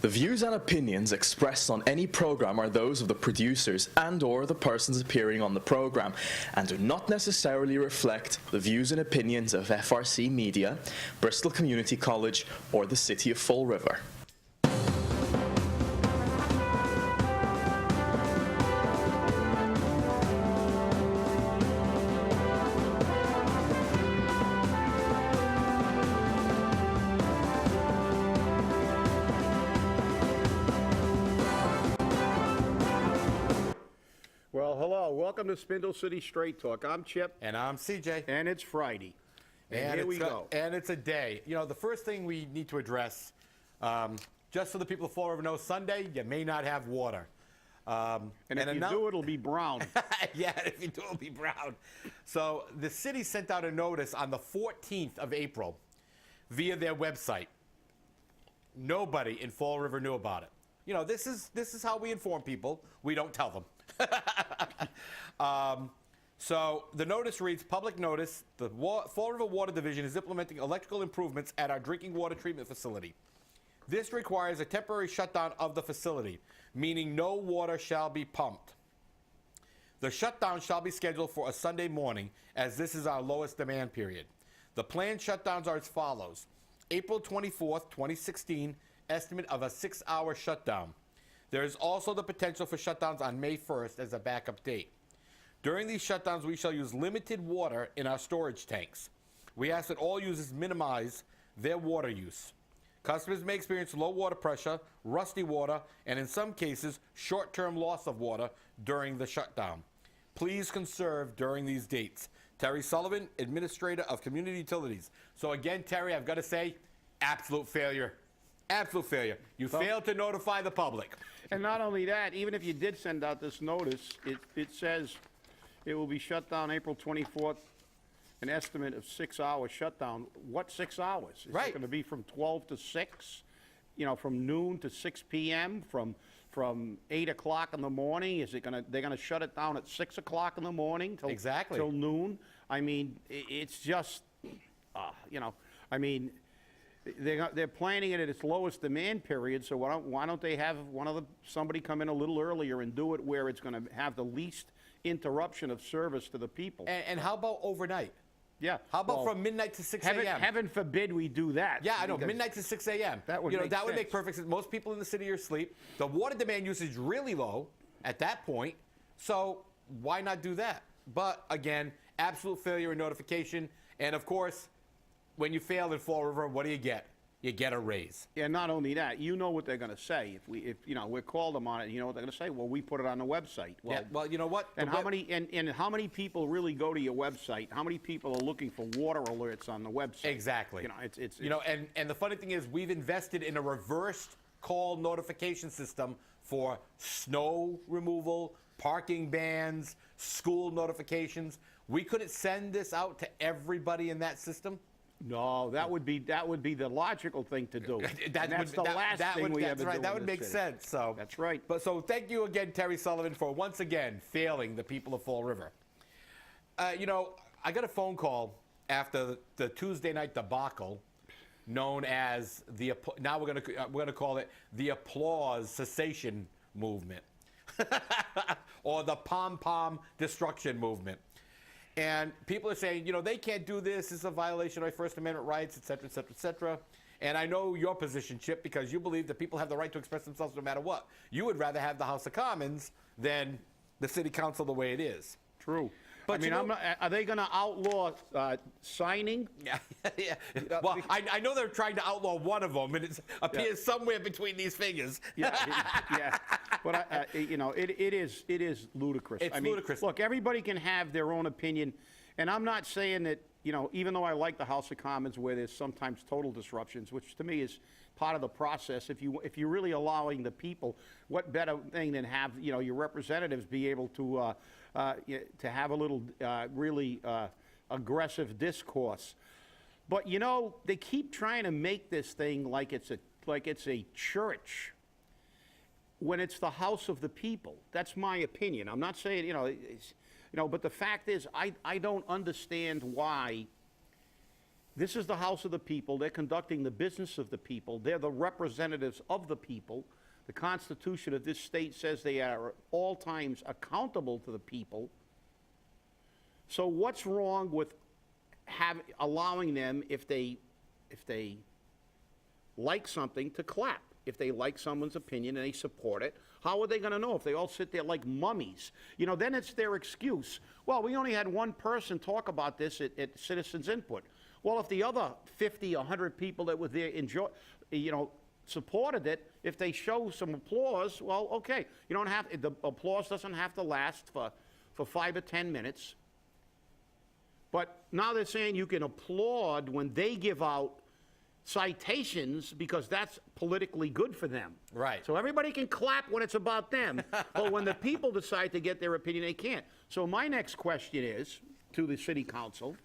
The views and opinions expressed on any program are those of the producers and/or the persons appearing on the program and do not necessarily reflect the views and opinions of FRC Media, Bristol Community College, or the City of Fall River. Welcome to Spindle City Straight Talk. I'm Chip. And I'm CJ. And it's Friday. And here we go. And it's a day. You know, the first thing we need to address, just so the people of Fall River know, Sunday, you may not have water. And if you do, it'll be brown. Yeah, if you do, it'll be brown. So the city sent out a notice on the 14th of April via their website. Nobody in Fall River knew about it. You know, this is how we inform people. We don't tell them. So the notice reads, public notice, the Fall River Water Division is implementing electrical improvements at our drinking water treatment facility. This requires a temporary shutdown of the facility, meaning no water shall be pumped. The shutdown shall be scheduled for a Sunday morning, as this is our lowest demand period. The planned shutdowns are as follows. April 24th, 2016, estimate of a 6-hour shutdown. There is also the potential for shutdowns on May 1st as a backup date. During these shutdowns, we shall use limited water in our storage tanks. We ask that all users minimize their water use. Customers may experience low water pressure, rusty water, and in some cases, short-term loss of water during the shutdown. Please conserve during these dates. Terry Sullivan, Administrator of Community Utilities. So again, Terry, I've got to say, absolute failure. Absolute failure. You failed to notify the public. And not only that, even if you did send out this notice, it says it will be shut down April 24th, an estimate of 6-hour shutdown. What 6 hours? Is it going to be from 12 to 6? You know, from noon to 6 p.m., from 8 o'clock in the morning? Is it they're going to shut it down at 6 o'clock in the morning till noon? I mean, it's just, you know, I mean, they're planning it at its lowest demand period, so why don't they have somebody come in a little earlier and do it where it's going to have the least interruption of service to the people? And how about overnight? Yeah. How about from midnight to 6 a.m.? Heaven forbid we do that. Yeah, I know, midnight to 6 a.m. That would make perfect sense. Most people in the city are asleep. The water demand usage is really low at that point, so why not do that? But again, absolute failure in notification, and of course, when you fail in Fall River, what do you get? You get a raise. Yeah, not only that, you know what they're going to say. If you know, we called them on it, you know what they're going to say? Well, we put it on the website. Well, yeah, well, you know what? And how many people really go to your website? How many people are looking for water alerts on the website? Exactly. You know, it's you know, and the funny thing is, we've invested in a reversed call notification system for snow removal, parking bans, school notifications. We couldn't send this out to everybody in that system. No, that would be the logical thing to do. That's the last thing we ever do. That would make sense. So that's right. But so thank you again, Terry Sullivan, for once again failing the people of Fall River. You know, I got a phone call after the Tuesday night debacle, known as now we're gonna call it the applause cessation movement, or the pom-pom destruction movement. And people are saying, you know, they can't do this. It's a violation of my First Amendment rights, et cetera, et cetera, et cetera. And I know your position, Chip, because you believe that people have the right to express themselves no matter what. You would rather have the House of Commons than the City Council the way it is. True. But I mean, are they going to outlaw signing? Yeah, yeah. Well, I know they're trying to outlaw one of them, and it appears somewhere between these fingers. Yeah, yeah. But you know, it is ludicrous. It's ludicrous. Look, everybody can have their own opinion, and I'm not saying that, you know, even though I like the House of Commons where there's sometimes total disruptions, which to me is part of the process. If you're really allowing the people, what better thing than have, you know, your representatives be able to have a little really aggressive discourse. But you know, they keep trying to make this thing like it's a church, when it's the house of the people. That's my opinion. I'm not saying, you know, but the fact is, I don't understand why This is the House of the people. They're conducting the business of the people. They're the representatives of the people. The Constitution of this state says they are at all times accountable to the people. So what's wrong with allowing them, if they like something, to clap? If they like someone's opinion and they support it, how are they going to know if they all sit there like mummies? You know, then it's their excuse. Well, we only had one person talk about this at Citizens Input. Well, if the other 50, 100 people that were there supported it, if they show some applause, well, okay. You don't have, the applause doesn't have to last for 5 or 10 minutes. But now they're saying you can applaud when they give out citations because that's politically good for them. Right. So everybody can clap when it's about them, but when the people decide to get their opinion, they can't. So my next question is to the city council,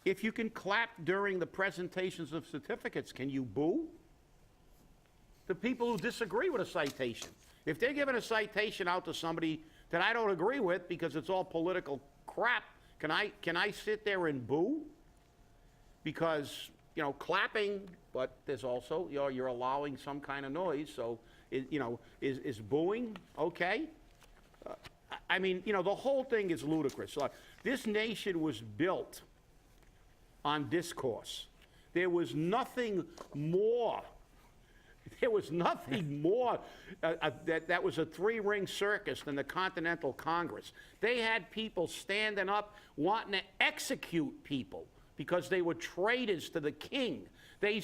if you can clap during the presentations of certificates, can you boo the people who disagree with a citation? If they're giving a citation out to somebody that I don't agree with because it's all political crap, can I sit there and boo? Because, you know, clapping, but there's also, you know, you're allowing some kind of noise, so, is booing okay? I mean, you know, the whole thing is ludicrous. This nation was built on discourse. There was nothing more. There was nothing more that was a three-ring circus than the Continental Congress. They had people standing up wanting to execute people because they were traitors to the king. They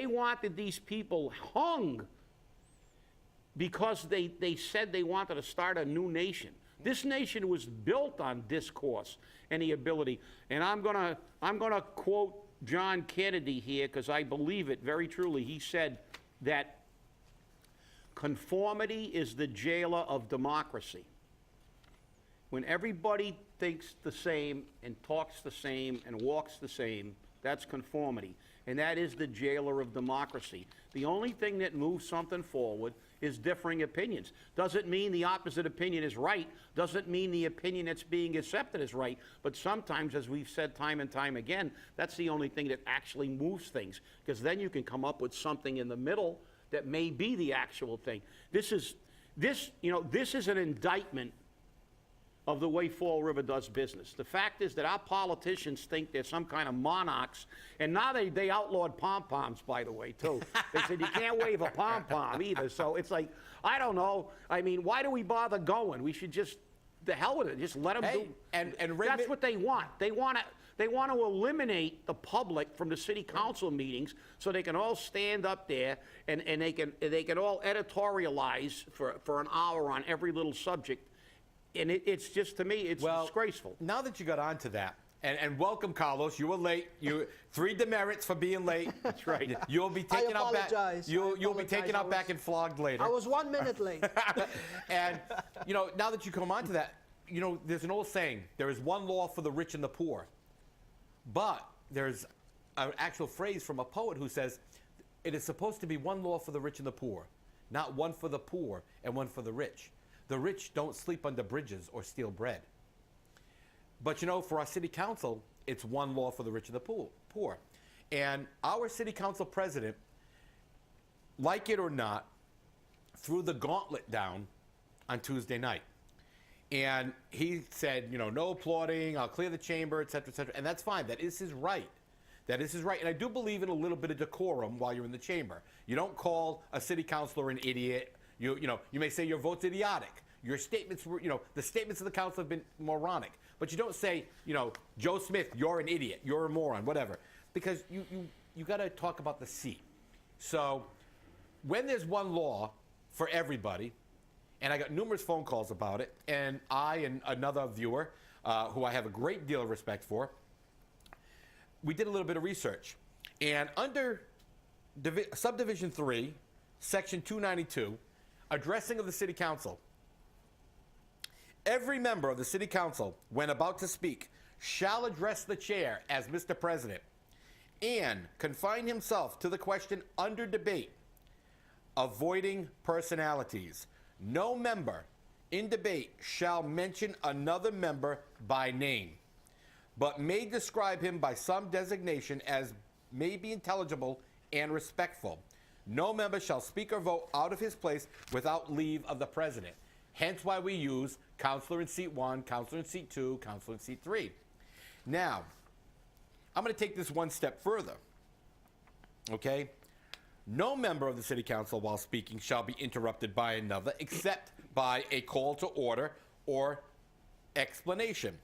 wanted these people hung because they said they wanted to start a new nation. This nation was built on discourse and the ability. And I'm gonna quote John Kennedy here because I believe it very truly. He said that conformity is the jailer of democracy. When everybody thinks the same and talks the same and walks the same, that's conformity. And that is the jailer of democracy. The only thing that moves something forward is differing opinions. Doesn't mean the opposite opinion is right. Doesn't mean the opinion that's being accepted is right. But sometimes, as we've said time and time again, that's the only thing that actually moves things. Because then you can come up with something in the middle that may be the actual thing. This is an indictment of the way Fall River does business. The fact is that our politicians think they're some kind of monarchs, and now they outlawed pom-poms, by the way, too. They said you can't wave a pom-pom either, so it's like, I don't know. I mean, why do we bother going? We should just, the hell with it, just let them do. And that's what they want. They want to eliminate the public from the city council meetings so they can all stand up there and they can all editorialize for an hour on every little subject. And it's just, to me, it's disgraceful. Now that you got onto that, and welcome, Carlos. You were late. 3 demerits for being late. That's right. You'll be taken out back. You'll be taken out back and flogged later. I was 1 minute late. And now that you come onto that, there's an old saying: there is one law for the rich and the poor. But there's an actual phrase from a poet who says, it is supposed to be one law for the rich and the poor, not one for the poor and one for the rich. The rich don't sleep under bridges or steal bread. But for our city council, it's one law for the rich and the poor. And our city council president, like it or not, threw the gauntlet down on Tuesday night. And he said, no applauding, I'll clear the chamber, et cetera, et cetera. And that's fine. That is his right. That is his right. And I do believe in a little bit of decorum while you're in the chamber. You don't call a city councilor an idiot. You may say your vote's idiotic. Your statements were, the statements of the council have been moronic. But you don't say, Joe Smith, you're an idiot, you're a moron, whatever. Because you got to talk about the seat. So when there's one law for everybody, and I got numerous phone calls about it, and I and another viewer, who I have a great deal of respect for, we did a little bit of research. And under Subdivision 3, Section 292, addressing of the city council, every member of the city council, when about to speak, shall address the chair as Mr. President and confine himself to the question under debate, avoiding personalities. No member in debate shall mention another member by name. but may describe him by some designation as may be intelligible and respectful. No member shall speak or vote out of his place without leave of the president. Hence why we use counselor in seat 1, counselor in seat 2, counselor in seat 3. Now, I'm going to take this one step further. Okay? No member of the city council while speaking shall be interrupted by another except by a call to order or explanation.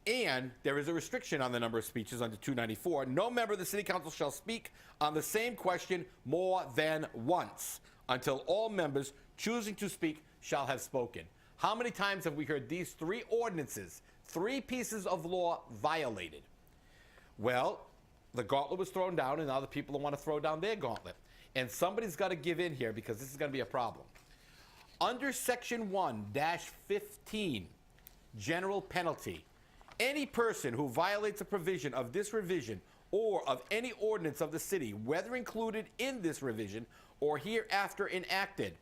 And there is a restriction on the number of speeches under 294. No member of the city council shall speak on the same question more than once until all members choosing to speak shall have spoken. How many times have we heard these 3 ordinances, 3 pieces of law violated? Well, the gauntlet was thrown down, and now the people want to throw down their gauntlet. And somebody's got to give in here because this is going to be a problem. Under Section 1-15, general penalty, any person who violates a provision of this revision or of any ordinance of the city, whether included in this revision or hereafter enacted,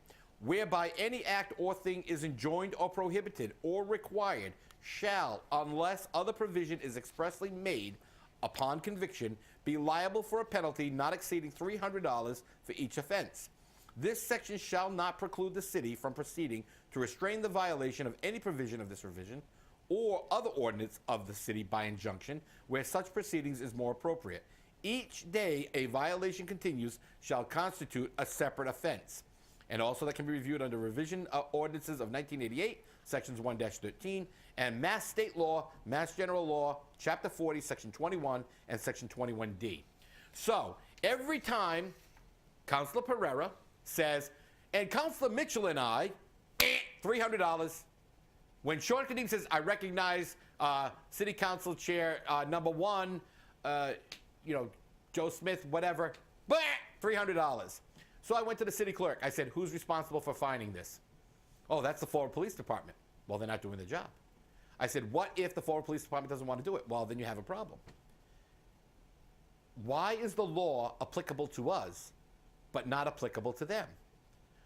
whereby any act or thing is enjoined or prohibited or required, shall, unless other provision is expressly made upon conviction, be liable for a penalty not exceeding $300 for each offense. This section shall not preclude the city from proceeding to restrain the violation of any provision of this revision or other ordinance of the city by injunction where such proceedings is more appropriate. Each day a violation continues shall constitute a separate offense. And also that can be reviewed under revision ordinances of 1988, sections 1-13, and Mass State Law, Mass General Law, Chapter 40, Section 21, and Section 21D. So, every time Councilor Pereira says, and Councilor Mitchell and I, $300. When Sean Kadim says, I recognize City Council Chair number 1, Joe Smith, whatever, $300. So I went to the city clerk. I said, who's responsible for finding this? Oh, that's the Florida Police Department. Well, they're not doing their job. I said, what if the Florida Police Department doesn't want to do it? Well, then you have a problem. Why is the law applicable to us, but not applicable to them?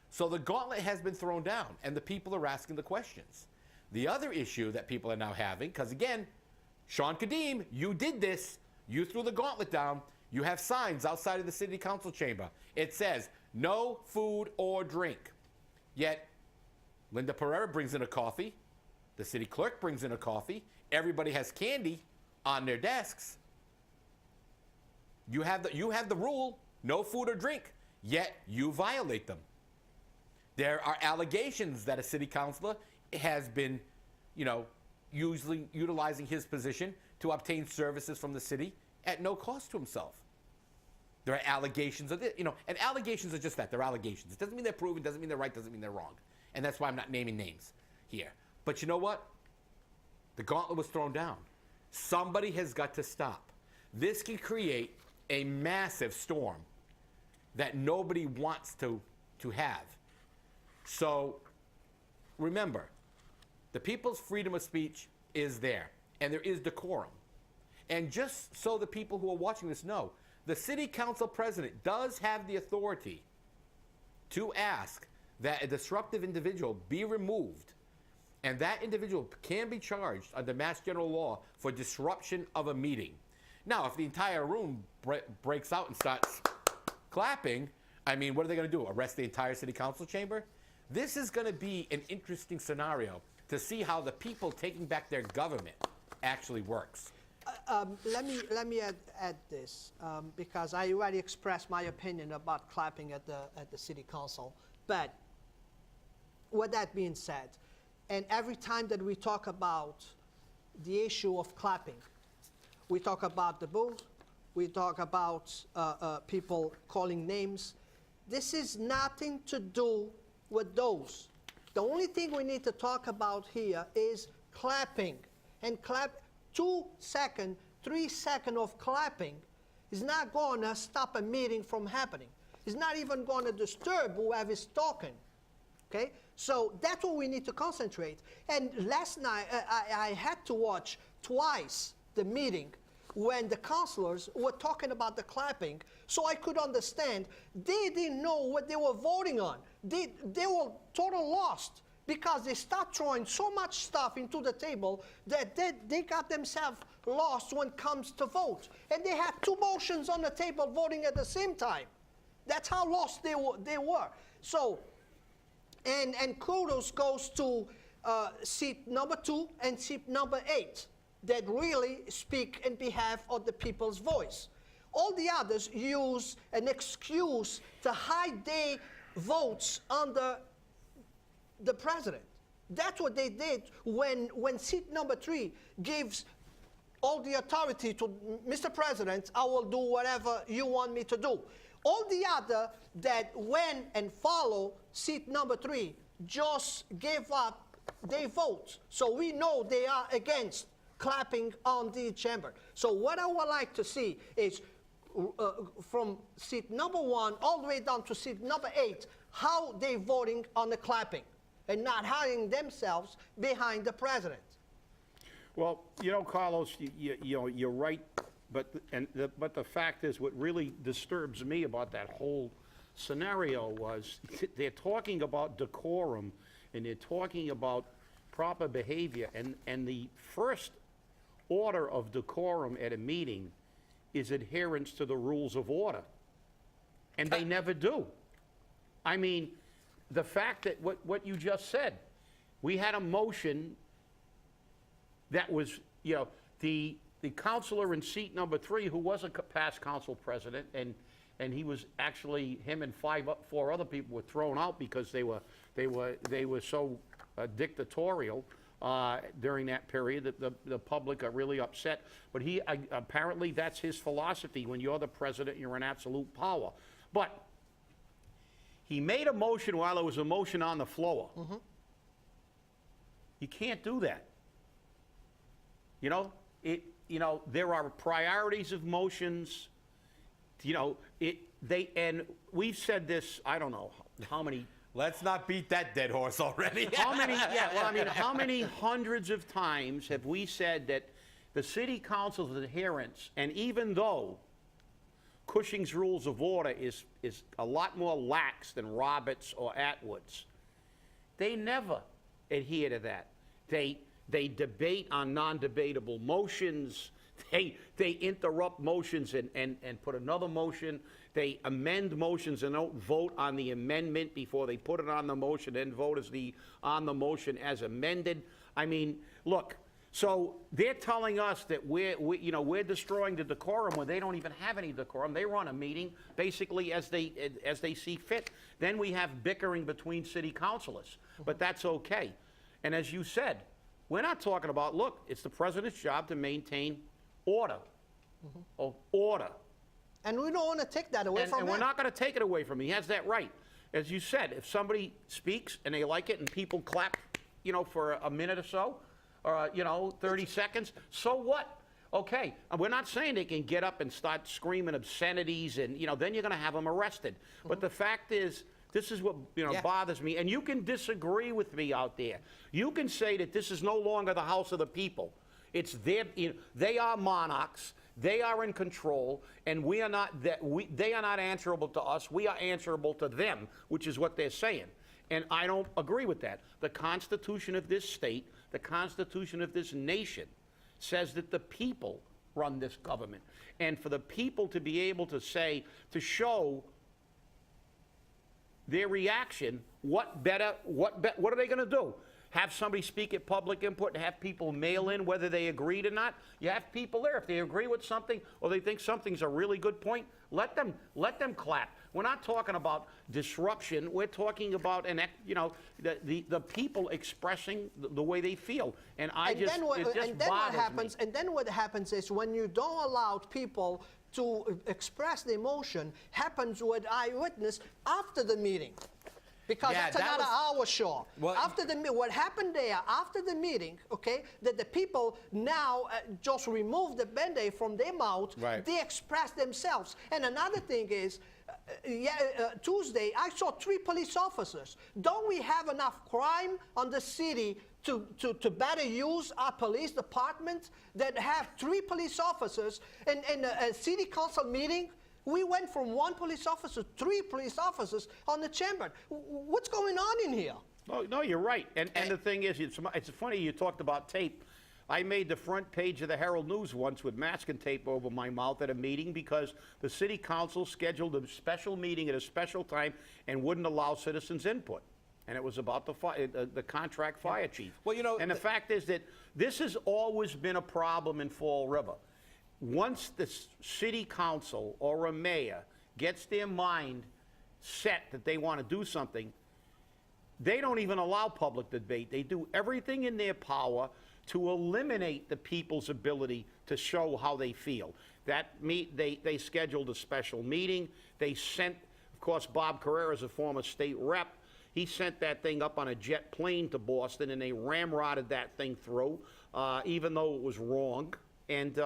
So the gauntlet has been thrown down, and the people are asking the questions. The other issue that people are now having, because again, Sean Kadim, you did this. You threw the gauntlet down. You have signs outside of the city council chamber. It says, no food or drink. Yet, Linda Pereira brings in a coffee. The city clerk brings in a coffee. Everybody has candy on their desks. You have the rule, no food or drink, yet you violate them. There are allegations that a city councilor has been, usually utilizing his position to obtain services from the city at no cost to himself. There are allegations of it, and allegations are just that. They're allegations. It doesn't mean they're proven, doesn't mean they're right, doesn't mean they're wrong. And that's why I'm not naming names here. But you know what? The gauntlet was thrown down. Somebody has got to stop. This can create a massive storm that nobody wants to have. So remember, the people's freedom of speech is there, and there is decorum. And just so the people who are watching this know, the city council president does have the authority to ask that a disruptive individual be removed, and that individual can be charged under Mass General Law for disruption of a meeting. Now, if the entire room breaks out and starts clapping, what are they going to do? Arrest the entire city council chamber? This is going to be an interesting scenario to see how the people taking back their government actually works. Let me add this, because I already expressed my opinion about clapping at the city council. But with that being said, and every time that we talk about the issue of clapping, we talk about the booth, we talk about people calling names. This is nothing to do with those. The only thing we need to talk about here is clapping. And 2 seconds, 3 seconds of clapping is not going to stop a meeting from happening. It's not even going to disturb whoever is talking. Okay? So that's what we need to concentrate. And last night, I had to watch twice the meeting when the councilors were talking about the clapping, so I could understand they didn't know what they were voting on. They were total lost. because they start throwing so much stuff into the table that they got themselves lost when it comes to vote. And they had 2 motions on the table voting at the same time. That's how lost they were. So, and kudos goes to seat number 2 and seat number 8 that really speak in behalf of the people's voice. All the others use an excuse to hide their votes under the president. That's what they did when seat number 3 gives all the authority to Mr. President, I will do whatever you want me to do. All the other that went and follow seat number 3 just gave up their votes. So we know they are against clapping on the chamber. So what I would like to see is from seat number 1 all the way down to seat number 8, how they voting on the clapping and not hiding themselves behind the president. Well, you know, Carlos, you're right, but the fact is, what really disturbs me about that whole scenario was they're talking about decorum and they're talking about proper behavior, and the first order of decorum at a meeting is adherence to the rules of order, and they never do. I mean, the fact that what you just said, we had a motion that was, you know, the councilor in seat number 3, who was a past council president, and he was actually, him and 4 other people were thrown out because they were so dictatorial during that period that the public got really upset. But he apparently that's his philosophy. When you're the president, you're in absolute power. But he made a motion while there was a motion on the floor. Mm-hmm. You can't do that. You know, there are priorities of motions. You know, and we've said this, I don't know how many. Let's not beat that dead horse already. How many, yeah, well, I mean, how many hundreds of times have we said that the city council's adherence, and even though Cushing's rules of order is a lot more lax than Roberts or Atwood's, they never adhere to that. They debate on non-debatable motions. They interrupt motions and put another motion. They amend motions and don't vote on the amendment before they put it on the motion, then vote on the motion as amended. I mean, look, so they're telling us that we're destroying the decorum when they don't even have any decorum. They run a meeting basically as they see fit. Then we have bickering between city councilors, but that's okay. And as you said, we're not talking about, look, it's the president's job to maintain order. Mm-hmm. Oh, order. And we don't want to take that away from him. And we're not going to take it away from him. He has that right. As you said, if somebody speaks and they like it and people clap, for a minute or so, or, 30 seconds, so what? Okay, and we're not saying they can get up and start screaming obscenities and, then you're going to have them arrested. Mm-hmm. But the fact is, this is what bothers me, and you can disagree with me out there. You can say that this is no longer the house of the people. It's their, they are monarchs, they are in control, and we are not. They are not answerable to us. We are answerable to them, which is what they're saying. And I don't agree with that. The Constitution of this state, the Constitution of this nation, says that the people run this government, and for the people to be able to show their reaction, what are they going to do? Have somebody speak at public input and have people mail in whether they agreed or not? You have people there. If they agree with something or they think something's a really good point, let them clap. We're not talking about disruption. We're talking about the people expressing the way they feel. And then what happens is when you don't allow people to express the emotion, happens what I witnessed after the meeting. Because that's another hour show. Well, what happened there after the meeting, okay, that the people now just remove the Band-Aid from their mouth, right. They express themselves. And another thing is, Tuesday, I saw 3 police officers. Don't we have enough crime on the city to better use our police department that have 3 police officers in a city council meeting? We went from 1 police officer to 3 police officers on the chamber. What's going on in here? No, you're right. And the thing is, it's funny you talked about tape. I made the front page of the Herald News once with masking tape over my mouth at a meeting because the city council scheduled a special meeting at a special time and wouldn't allow citizens' input. And it was about the contract fire chief. Well, you know, and the fact is that this has always been a problem in Fall River. Once the city council or a mayor gets their mind set that they want to do something, they don't even allow public debate. They do everything in their power to eliminate the people's ability to show how they feel. They scheduled a special meeting. They sent, of course, Bob Carrera is a former state rep. He sent that thing up on a jet plane to Boston, and they ramrodded that thing through, even though it was wrong. And,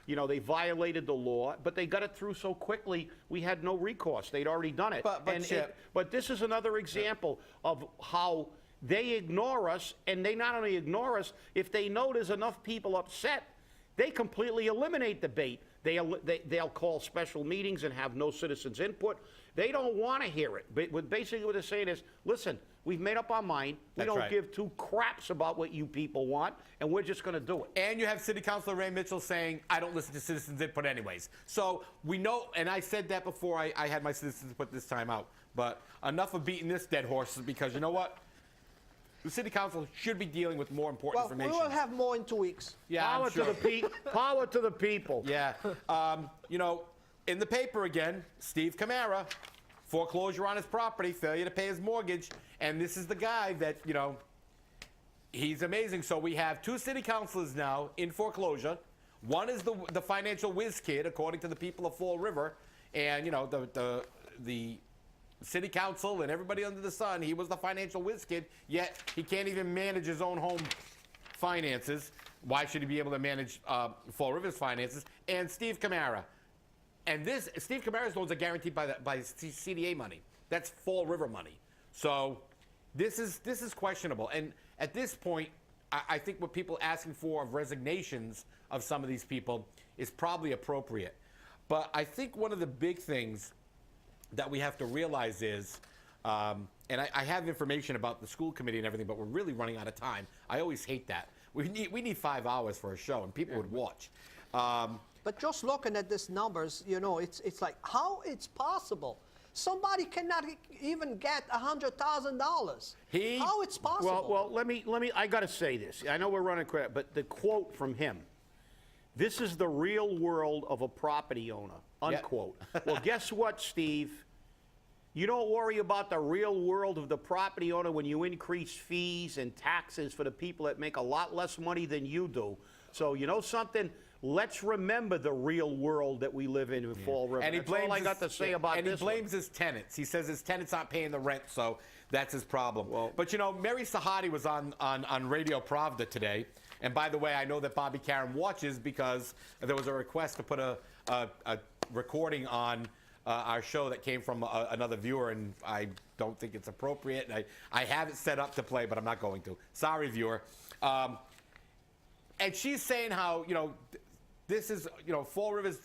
you know, they violated the law, but they got it through so quickly, we had no recourse. They'd already done it. But this is another example of how they ignore us, and they not only ignore us, if they know there's enough people upset, they completely eliminate debate. They'll call special meetings and have no citizens' input. They don't want to hear it. But basically what they're saying is, listen, we've made up our mind. We don't give two craps about what you people want, and we're just going to do it. And you have City Councilor Ray Mitchell saying, I don't listen to citizens' input anyways. So we know, and I said that before I had my citizens input this time out, but enough of beating this dead horse, because you know what? The City Council should be dealing with more important information. We will have more in 2 weeks. Yeah, Power to the power to the people. Yeah. You know, in the paper again, Steve Camara, foreclosure on his property, failure to pay his mortgage, and this is the guy that, you know, he's amazing. So we have 2 city councilors now in foreclosure. One is the financial whiz kid, according to the people of Fall River, and, you know, the city council and everybody under the sun, he was the financial whiz kid, yet he can't even manage his own home finances. Why should he be able to manage Fall River's finances? And Steve Camara. And Steve Camara's loans are guaranteed by CDA money. That's Fall River money. So this is questionable. And at this point, I think what people are asking for of resignations of some of these people is probably appropriate. But I think one of the big things that we have to realize is, and I have information about the school committee and everything, but we're really running out of time. I always hate that. We need 5 hours for a show, and people would watch. But just looking at these numbers, you know, it's like, how it's possible? Somebody cannot even get $100,000. How it's possible? Well, let me. I got to say this. I know we're running credit, but the quote from him. This is the real world of a property owner, unquote. Yeah. Well, guess what, Steve? You don't worry about the real world of the property owner when you increase fees and taxes for the people that make a lot less money than you do. So, you know something? Let's remember the real world that we live in Fall River. And he blames all I got to say about this. And he blames his tenants. He says his tenants aren't paying the rent, so that's his problem. Well, but, you know, Mary Sahadi was on Radio Pravda today. And by the way, I know that Bobby Karen watches because there was a request to put a recording on our show that came from another viewer, and I don't think it's appropriate. I have it set up to play, but I'm not going to. Sorry, viewer. And she's saying how, you know, this is, you know, Fall River's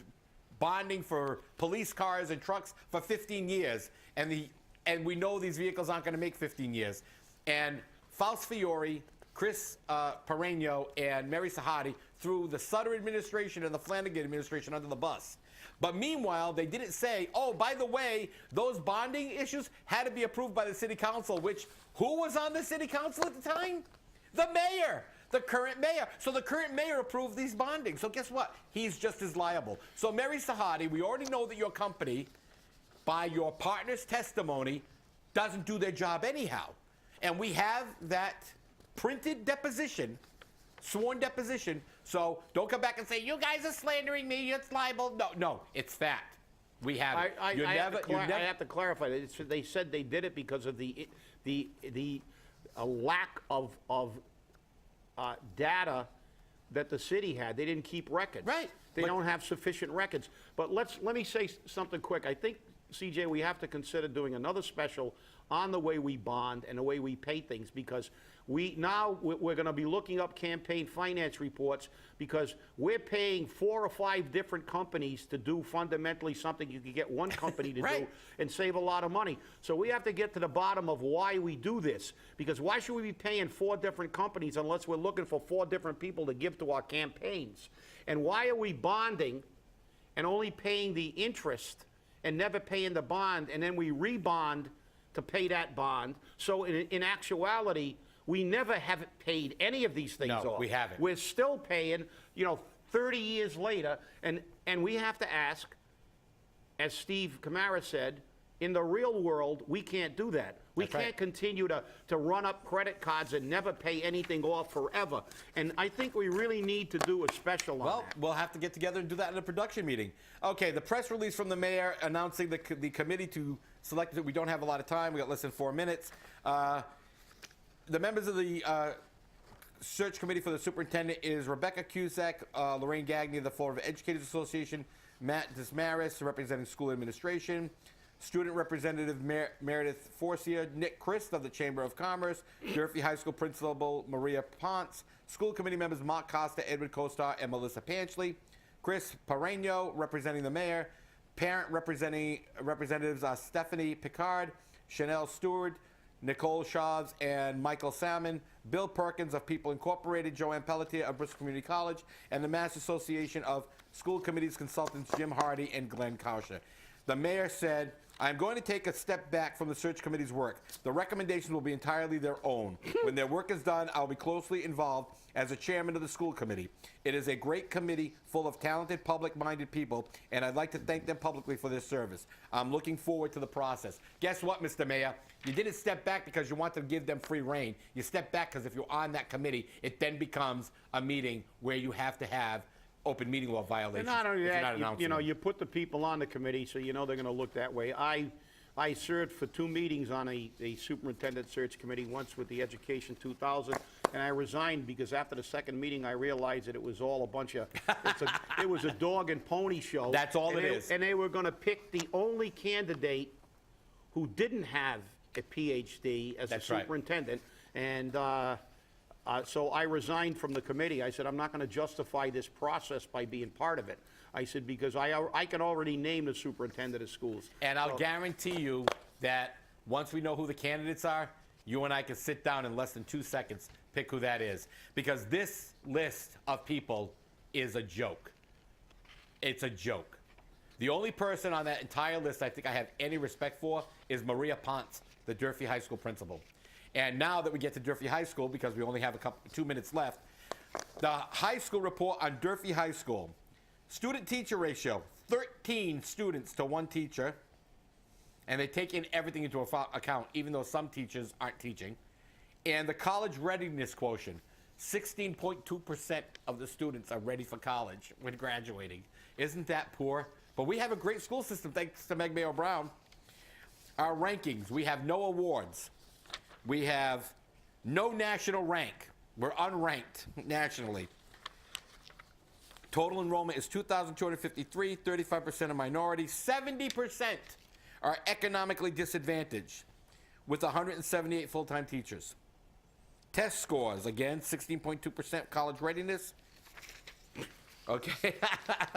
bonding for police cars and trucks for 15 years, and we know these vehicles aren't going to make 15 years. And Faust Fiore, Chris Pereño, and Mary Sahadi threw the Sutter administration and the Flanagan administration under the bus. But meanwhile, they didn't say, oh, by the way, those bonding issues had to be approved by the city council, which, who was on the city council at the time? The mayor, the current mayor. So the current mayor approved these bonding. So guess what? He's just as liable. So Mary Sahadi, we already know that your company, by your partner's testimony, doesn't do their job anyhow. And we have that printed deposition, sworn deposition. So don't come back and say, you guys are slandering me, it's libel. No, it's fact. We have it. I have to clarify. They said they did it because of the lack of data that the city had. They didn't keep records. Right. They don't have sufficient records. But let me say something quick. I think CJ, we have to consider doing another special on the way we bond and the way we pay things, because we're going to be looking up campaign finance reports, because we're paying 4 or 5 different companies to do fundamentally something you could get one company to do and save a lot of money. So we have to get to the bottom of why we do this, because why should we be paying 4 different companies unless we're looking for 4 different people to give to our campaigns? And why are we bonding and only paying the interest and never paying the bond, and then we rebond to pay that bond? So in actuality, we never have paid any of these things off. No, we haven't. We're still paying, 30 years later, and we have to ask, as Steve Camara said, in the real world, we can't do that. We can't continue to run up credit cards and never pay anything off forever. And I think we really need to do a special on Well, that. we'll have to get together and do that in a production meeting. Okay, the press release from the mayor announcing the committee to select it. We don't have a lot of time. We got less than 4 minutes. The members of the search committee for the superintendent is Rebecca Cusack, Lorraine Gagne of the Florida Educators Association, Matt Dismaris representing school administration, student representative Meredith Forcier, Nick Christ of the Chamber of Commerce, Durfee High School principal Maria Ponce, school committee members Mark Costa, Edward Kostar, and Melissa Panchley, Chris Parreño representing the mayor, parent representatives Stephanie Picard, Chanel Stewart, Nicole Shaws, and Michael Salmon, Bill Perkins of People Incorporated, Joanne Pelletier of Bristol Community College, and the Mass Association of School Committees Consultants Jim Hardy and Glenn Kauscher. The mayor said, "I'm going to take a step back from the search committee's work. The recommendations will be entirely their own. When their work is done, I'll be closely involved as a chairman of the school committee. It is a great committee full of talented, public-minded people, and I'd like to thank them publicly for their service. I'm looking forward to the process." Guess what, Mr. Mayor? You didn't step back because you want to give them free rein. You step back because if you're on that committee, it then becomes a meeting where you have to have open meeting law violations. And not only if you're not that, announcing them. you put the people on the committee, so you know they're going to look that way. I served for 2 meetings on a superintendent search committee, once with the Education 2000, and I resigned because after the second meeting, I realized that it was all a bunch of, it was a dog and pony show. That's all it is. And they were going to pick the only candidate who didn't have a PhD as a That's right. superintendent. And so I resigned from the committee. I said, I'm not going to justify this process by being part of it. I said, because I can already name the superintendent of schools. And I'll guarantee you that once we know who the candidates are, you and I can sit down in less than 2 seconds, pick who that is. Because this list of people is a joke. It's a joke. The only person on that entire list I think I have any respect for is Maria Ponce, the Durfee High School principal. And now that we get to Durfee High School, because we only have 2 minutes left, the high school report on Durfee High School. Student-teacher ratio, 13 students to 1 teacher. And they take in everything into account, even though some teachers aren't teaching. And the college readiness quotient, 16.2% of the students are ready for college when graduating. Isn't that poor? But we have a great school system, thanks to Meg Mayo Brown. Our rankings, we have no awards. We have no national rank. We're unranked nationally. Total enrollment is 2,253, 35% are minorities, 70% are economically disadvantaged, with 178 full-time teachers. Test scores, again, 16.2% college readiness. Okay.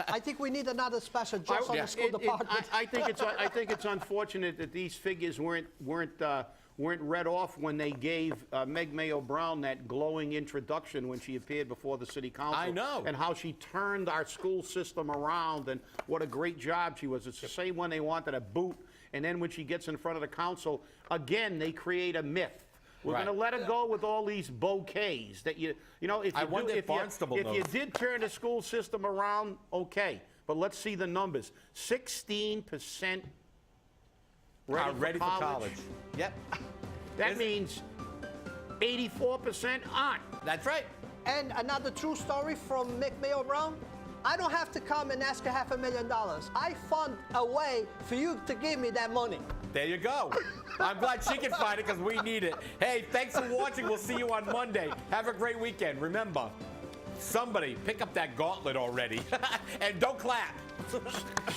I think we need another special just on the school department. I think it's unfortunate that these figures weren't read off when they gave Meg Mayo Brown that glowing introduction when she appeared before the city council. I know. And how she turned our school system around and what a great job she was. It's the same one they wanted to boot, and then when she gets in front of the council, again, they create a myth. We're Right. going to let her go with all these bouquets that if you did turn the school system around, okay. But let's see the numbers. 16% ready for college. Yep. That means 84% aren't. That's right. And another true story from Mick Mayo Brown. I don't have to come and ask $500,000. I found a way for you to give me that money. There you go. I'm glad she can find it because we need it. Hey, thanks for watching. We'll see you on Monday. Have a great weekend. Remember, somebody pick up that gauntlet already. And don't clap.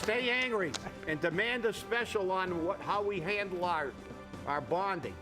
Stay angry and demand a special on how we handle our bonding.